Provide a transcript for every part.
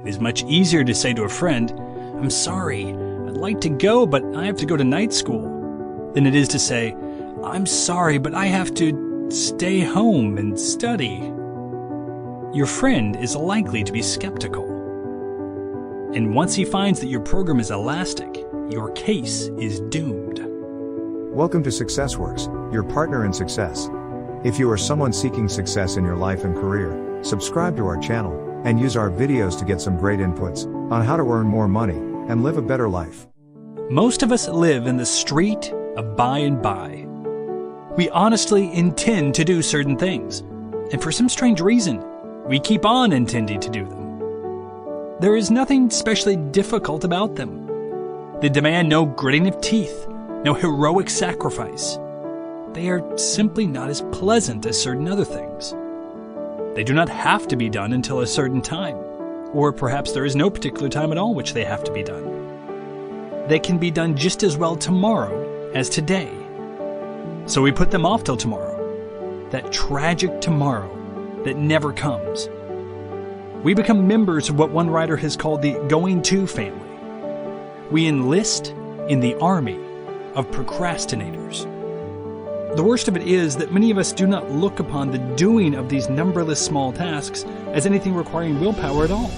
It is much easier to say to a friend, "I'm sorry, I'd like to go, but I have to go to night school," than it is to say, "I'm sorry, but I have to stay home and study." Your friend is likely to be skeptical. And once he finds that your program is elastic, your case is doomed. Welcome to SUCCESSWRKS, your partner in success. If you are someone seeking success in your life and career, subscribe to our channel and use our videos to get some great inputs on how to earn more money and live a better life. Most of us live in the street of by and by. We honestly intend to do certain things, and for some strange reason, we keep on intending to do them. There is nothing especially difficult about them. They demand no gritting of teeth, no heroic sacrifice. They are simply not as pleasant as certain other things. They do not have to be done until a certain time, or perhaps there is no particular time at all which they have to be done. They can be done just as well tomorrow as today. So we put them off till tomorrow, that tragic tomorrow that never comes. We become members of what one writer has called the going to family. We enlist in the army of procrastinators. The worst of it is that many of us do not look upon the doing of these numberless small tasks as anything requiring willpower at all,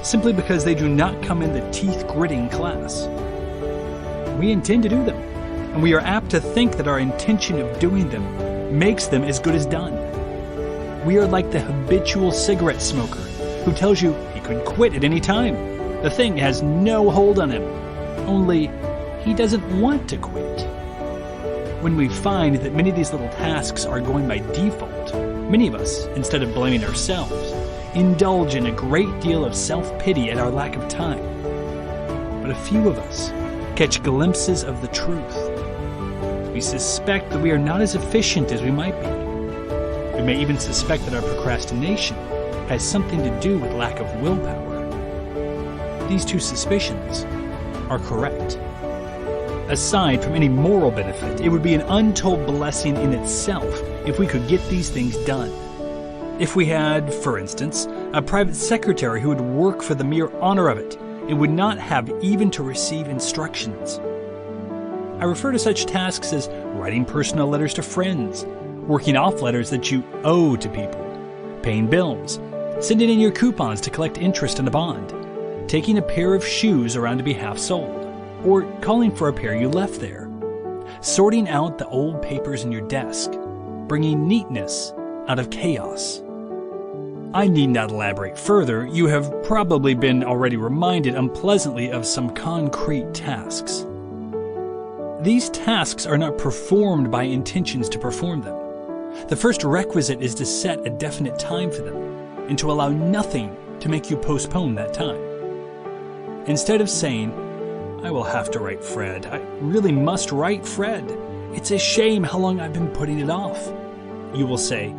simply because they do not come in the teeth-gritting class. We intend to do them, and we are apt to think that our intention of doing them makes them as good as done. We are like the habitual cigarette smoker who tells you he could quit at any time. The thing has no hold on him, only he doesn't want to quit. When we find that many of these little tasks are going by default, many of us, instead of blaming ourselves, indulge in a great deal of self-pity at our lack of time. But a few of us catch glimpses of the truth. We suspect that we are not as efficient as we might be. We may even suspect that our procrastination has something to do with lack of willpower. These two suspicions are correct. Aside from any moral benefit, it would be an untold blessing in itself if we could get these things done. If we had, for instance, a private secretary who would work for the mere honor of it and would not have even to receive instructions. I refer to such tasks as writing personal letters to friends, working off letters that you owe to people, paying bills, sending in your coupons to collect interest on a bond, taking a pair of shoes around to be half sold, or calling for a pair you left there, sorting out the old papers in your desk, bringing neatness out of chaos. I need not elaborate further. You have probably been already reminded unpleasantly of some concrete tasks. These tasks are not performed by intentions to perform them. The first requisite is to set a definite time for them and to allow nothing to make you postpone that time. Instead of saying, "I will have to write Fred. I really must write Fred. It's a shame how long I've been putting it off," you will say,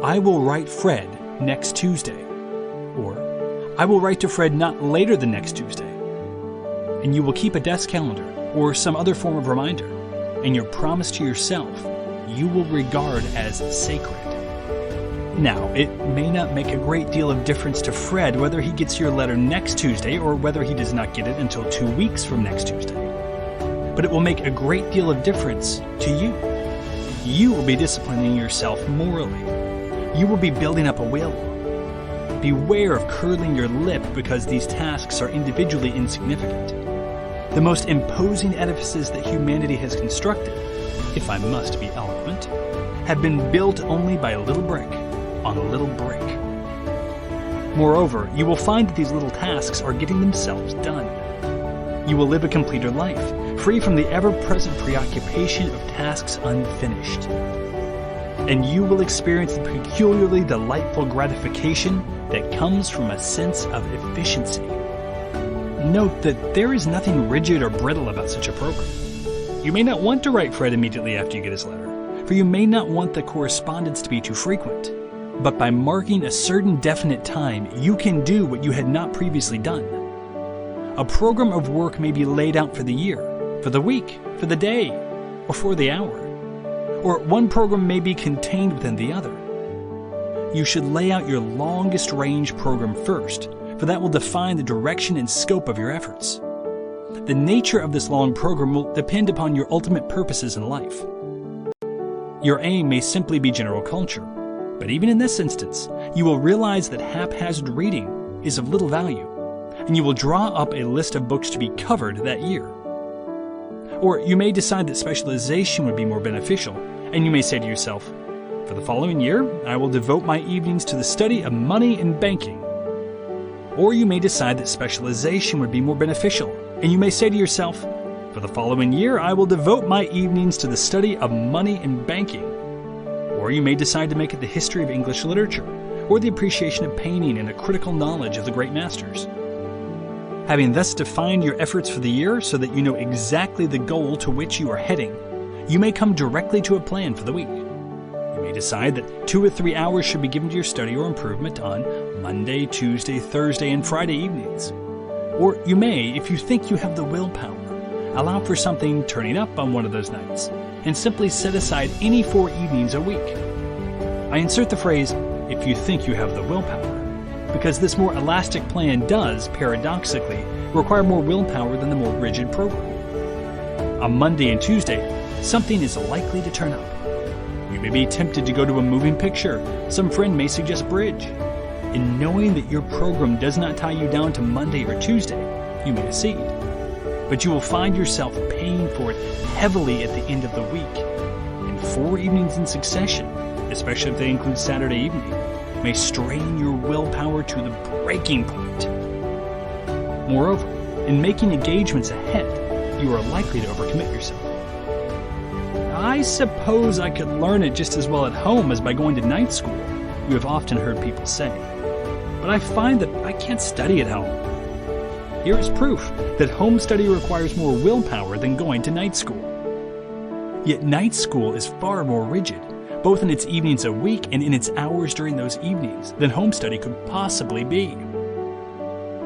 "I will write Fred next Tuesday." Or, "I will write to Fred not later than next Tuesday." And you will keep a desk calendar or some other form of reminder, and your promise to yourself you will regard as sacred. Now, it may not make a great deal of difference to Fred whether he gets your letter next Tuesday or whether he does not get it until 2 weeks from next Tuesday. But it will make a great deal of difference to you. You will be disciplining yourself morally. You will be building up a will. Beware of curling your lip because these tasks are individually insignificant. The most imposing edifices that humanity has constructed, if I must be eloquent, have been built only by a little brick on a little brick. Moreover, you will find that these little tasks are getting themselves done. You will live a completer life, free from the ever-present preoccupation of tasks unfinished. And you will experience the peculiarly delightful gratification that comes from a sense of efficiency. Note that there is nothing rigid or brittle about such a program. You may not want to write Fred immediately after you get his letter, for you may not want the correspondence to be too frequent. But by marking a certain definite time, you can do what you had not previously done. A program of work may be laid out for the year, for the week, for the day, or for the hour. Or one program may be contained within the other. You should lay out your longest range program first, for that will define the direction and scope of your efforts. The nature of this long program will depend upon your ultimate purposes in life. Your aim may simply be general culture, but even in this instance, you will realize that haphazard reading is of little value, and you will draw up a list of books to be covered that year. Or you may decide that specialization would be more beneficial, and you may say to yourself, "For the following year, I will devote my evenings to the study of money and banking." Or you may decide that specialization would be more beneficial, and you may say to yourself, "For the following year, I will devote my evenings to the study of money and banking." Or you may decide to make it the history of English literature, or the appreciation of painting and a critical knowledge of the great masters. Having thus defined your efforts for the year so that you know exactly the goal to which you are heading, you may come directly to a plan for the week. You may decide that 2 or 3 hours should be given to your study or improvement on Monday, Tuesday, Thursday, and Friday evenings. Or you may, if you think you have the willpower, allow for something turning up on one of those nights, and simply set aside any 4 evenings a week. I insert the phrase, "if you think you have the willpower," because this more elastic plan does, paradoxically, require more willpower than the more rigid program. On Monday and Tuesday, something is likely to turn up. You may be tempted to go to a moving picture. Some friend may suggest bridge. In knowing that your program does not tie you down to Monday or Tuesday, you may accede. But you will find yourself paying for it heavily at the end of the week. And 4 evenings in succession, especially if they include Saturday evening, may strain your willpower to the breaking point. Moreover, in making engagements ahead, you are likely to overcommit yourself. "I suppose I could learn it just as well at home as by going to night school," you have often heard people say. "But I find that I can't study at home." Here is proof that home study requires more willpower than going to night school. Yet night school is far more rigid, both in its evenings a week and in its hours during those evenings, than home study could possibly be.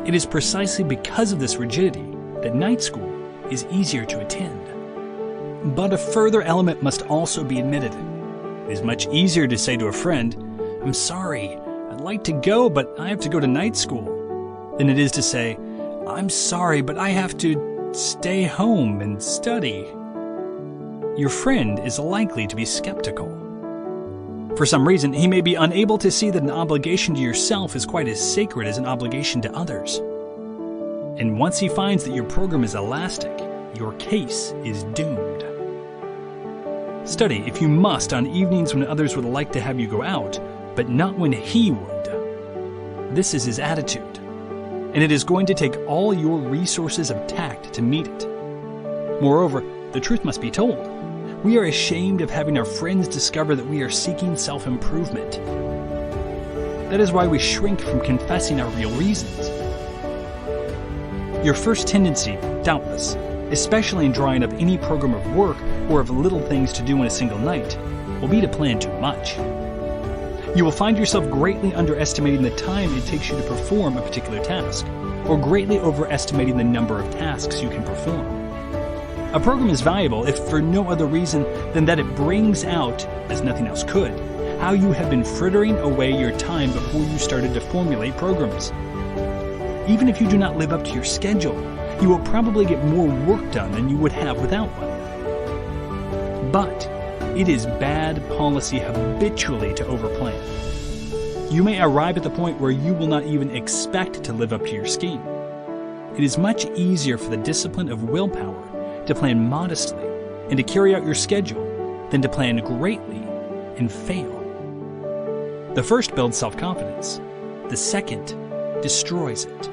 It is precisely because of this rigidity that night school is easier to attend. But a further element must also be admitted. It is much easier to say to a friend, "I'm sorry, I'd like to go, but I have to go to night school," than it is to say, "I'm sorry, but I have to stay home and study." Your friend is likely to be skeptical. For some reason, he may be unable to see that an obligation to yourself is quite as sacred as an obligation to others. And once he finds that your program is elastic, your case is doomed. Study, if you must, on evenings when others would like to have you go out, but not when he would. This is his attitude, and it is going to take all your resources of tact to meet it. Moreover, the truth must be told. We are ashamed of having our friends discover that we are seeking self-improvement. That is why we shrink from confessing our real reasons. Your first tendency, doubtless, especially in drawing up any program of work or of little things to do in a single night, will be to plan too much. You will find yourself greatly underestimating the time it takes you to perform a particular task, or greatly overestimating the number of tasks you can perform. A program is valuable if for no other reason than that it brings out, as nothing else could, how you have been frittering away your time before you started to formulate programs. Even if you do not live up to your schedule, you will probably get more work done than you would have without one. But it is bad policy habitually to overplan. You may arrive at the point where you will not even expect to live up to your scheme. It is much easier for the discipline of willpower to plan modestly and to carry out your schedule than to plan greatly and fail. The first builds self-confidence. The second destroys it.